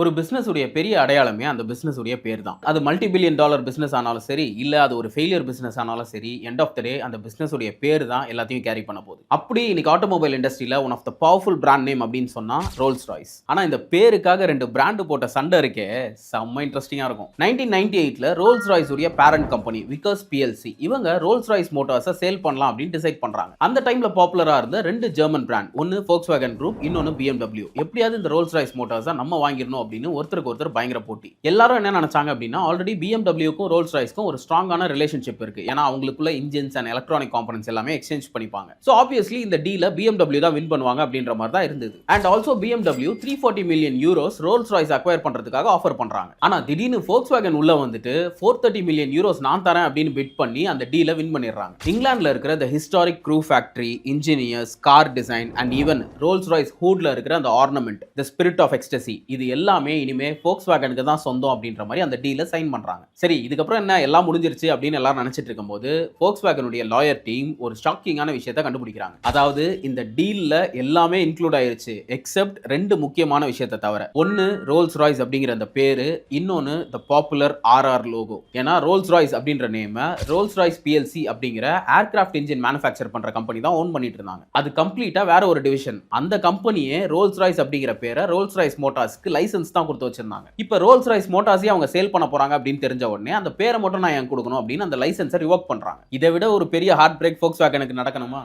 ஒரு பிசினஸ் உடைய பெரிய அடையாளமே அந்த பிசினஸ் உடைய பேர் தான். அது மல்டி பில்லியன் டாலர் பிசினஸ் ஆனாலும் சரி, இல்ல அது ஒரு ஃபெயிலியர் பிசினஸ் ஆனாலும் சரி, எண்ட் ஆஃப் த டே அந்த பிசினஸ் உடைய பேர் தான் எல்லாத்தையும் கேரி பண்ண போகுது. அப்படி இன்னைக்கு ஆட்டோமொபைல் இண்டஸ்ட்ரியில one of the powerful brand name அப்படின்னு சொன்னா ரோல்ஸ் ராய்ஸ். ஆனா இந்த பேருக்காக 2 பிராண்ட் போட்ட சண்டை இருக்கே செம்ம இன்ட்ரெஸ்டிங்கா இருக்கும். 1998ல ரோல்ஸ் ராய்ஸ் உடைய பேரண்ட் கம்பெனி விக்கர்ஸ் பிஎல்சி இவங்க ரோல்ஸ் ராய்ஸ் மோட்டார்ஸை சேல் பண்ணலாம் அப்படின்னு டிசைட் பண்றாங்க. அந்த டைம்ல பாப்புலரா இருந்த 2 ஜெர்மன் பிராண்ட், ஒன்னு Volkswagen குரூப், இன்னொன்னு BMW. எப்படியாவது இந்த ரோல்ஸ் ராய்ஸ் மோட்டார்ஸை நம்ம வாங்கிரணும் அப்படின்னு ஒருத்தருக்கு ஒருத்தர் பயங்கர போட்டி. எல்லாரும் என்ன நினைச்சாங்க அப்படின்னா, ஆல்ரெடி BMW-க்கும் ரோல்ஸ் ராய்ஸ்க்கும் ஒரு ஸ்ட்ராங்கான ரிலேஷன்ஷிப் இருக்கு. ஏன்னா அவங்களுக்குள்ள இன்ஜின்ஸ் அண்ட் எலக்ட்ரானிக் காம்பனன்ட்ஸ் எல்லாமே எக்ஸ்சேஞ்ச் பண்ணிப்பாங்க. சோ ஆப்வியஸ்லி இந்த டீல BMW தான் வின் பண்ணுவாங்க அப்படின்ற மாதிரி தான் இருந்தது. And also BMW 340 million euros Rolls Royce acquire பண்றதுக்காக ஆஃபர் பண்றாங்க. ஆனா திடீர்னு Volkswagen உள்ள வந்துட்டு 430 மில்லியன் யூரோஸ் நான் தரேன் அப்படின்னு பிட் பண்ணி அந்த டீல வின் பண்ணிடுறாங்க. இங்கிலாந்துல இருக்கிற the historic crew factory, engineers, car design and even Rolls Royce ஹூட்ல இருக்கிற அந்த ornament, the spirit of ecstasy, இது எல்லாமே இனிமே Volkswagen-க்கு தான் சொந்தம் அப்படின்ற மாதிரி அந்த டீல சைன் பண்றாங்க. சரி, இதுக்கப்புறம் என்ன எல்லாம் முடிஞ்சிருச்சு அப்படின்னு எல்லாரும் நினைச்சிட்டு இருக்கும்போது Volkswagen-உடைய லாயர் டீம் ஒரு ஷாக்கிங்கான விஷயத்தை கண்டுபிடிக்கிறாங்க. அதாவது இந்த டீல்ல எல்லாமே இன்க்ளூட் ஆயிருச்சு எக்ஸெப்ட் 2 முக்கியமான விஷயத்தை தவிர. ஒன்னு ரோல்ஸ் ராய்ஸ் அப்படிங்கிற அந்த பேரு, இன்னொன்னு the popular RR logo. ஏன்னா ரோல்ஸ் ராய்ஸ் அப்படின்ற நேம் ரோல்ஸ் ராய்ஸ் PLC அப்படிங்கிற ஏர்கிராஃப்ட் இன்ஜின் மேனுஃபேக்சர் பண்ற கம்பெனி தான் ஓன் பண்ணிட்டு இருந்தாங்க. அது கம்ப்ளீட்டா வேற ஒரு டிவிஷன். அந்த கம்பெனியே ரோல்ஸ் ராய்ஸ் அப்படிங்கிற பேரை ரோல்ஸ் ராய்ஸ் மோட்டார்ஸ்க்கு லைசன்ஸ் தான் கொடுத்து வச்சிருந்தாங்க. இப்போ ரோல்ஸ் ராய்ஸ் மோட்டார்ஸே அவங்க சேல் பண்ண போறாங்க அப்படின்னு தெரிஞ்ச உடனே அந்த பேரை மட்டும் நான் ஏன் கொடுக்கணும் அப்படின்னு அந்த லைசன்ஸை ரிவோக் பண்றாங்க. இதை விட ஒரு பெரிய ஹார்ட் பிரேக் Volkswagen-க்கு நடக்கணுமா?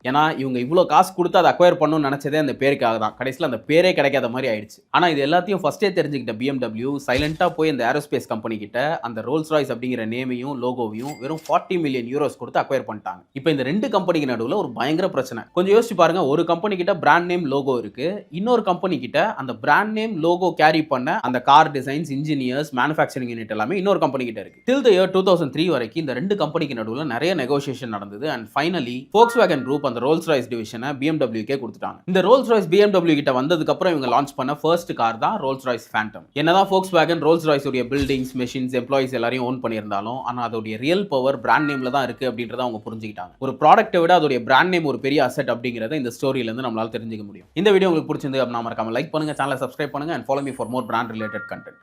ஏன்னா இவங்க இவ்வளோ காசு கொடுத்து அதை அக்வயர் பண்ணணும்னு நினைச்சதே அந்த பேருக்காக தான். கடைசியில் அந்த பேரே கிடைக்காத மாதிரி ஆயிடுச்சு. ஆனால் இது எல்லாத்தையும் ஃபர்ஸ்டே தெரிஞ்சுக்கிட்ட BMW சைலண்டா போய் இந்த ஏரோஸ்பேஸ் கம்பெனி கிட்ட அந்த ரோல்ஸ் ராய்ஸ் அப்படிங்கிற நேமையும் லோகோவையும் வெறும் 40 மில்லியன் யூரோஸ் கொடுத்து அக்வயர் பண்ணிட்டாங்க. இப்போ இந்த 2 கம்பெனிக்கு நடுவில் ஒரு பயங்கர பிரச்சனை. கொஞ்சம் யோசிச்சு பாருங்க, ஒரு கம்பெனி கிட்ட பிராண்ட் நேம் லோகோ இருக்கு, இன்னொரு கம்பெனி கிட்ட அந்த பிராண்ட் நேம் லோகோ கேரி பண்ண அந்த car designs, engineers, manufacturing unit எல்லாமே இன்னொரு கம்பெனி கிட்ட இருக்கு. டில் த இயர் 2003 வரைக்கும் இந்த 2 கம்பெனிக்கு நடுவில் நிறைய நெகோசியேஷன் நடந்தது. அண்ட் ஃபைனலி Volkswagen குரூப் அந்த ரோல்ஸ் ராய்ஸ் டிவிஷனை BMW-க்கே கொடுத்துட்டாங்க. இந்த ரோல்ஸ் ராய்ஸ் BMW கிட்ட வந்ததுக்கு அப்புறம் இவங்க லான்ச் பண்ண ஃபர்ஸ்ட் கார் தான் ரோல்ஸ் ராய்ஸ் ஃபேண்டம். என்னதான் Volkswagen ரோல்ஸ் ராய்ஸ் உடைய பில்டிங்ஸ், மெஷின்ஸ், எம்ப்ளாயிஸ் எல்லாரையும் ஓன் பண்ணியிருந்தாலும் ஆனா அதோட ரியல் பவர் பிராண்ட் நேம்ல தான் இருக்கு அப்படின்றத அவங்க புரிஞ்சுக்கிட்டாங்க. ஒரு ப்ராடக்ட்டை விட அதோட பிராண்ட் நேம் ஒரு பெரிய அசெட் அப்படிங்கறத இந்த ஸ்டோரியில இருந்து நம்மளால தெரிஞ்சுக்க முடியும். இந்த வீடியோ உங்களுக்கு பிடிச்சிருந்து அப்படின்னா மறக்காம லைக் பண்ணுங்க, சேனலை சப்ஸ்கிரைப் பண்ணுங்க and follow me for more brand related content.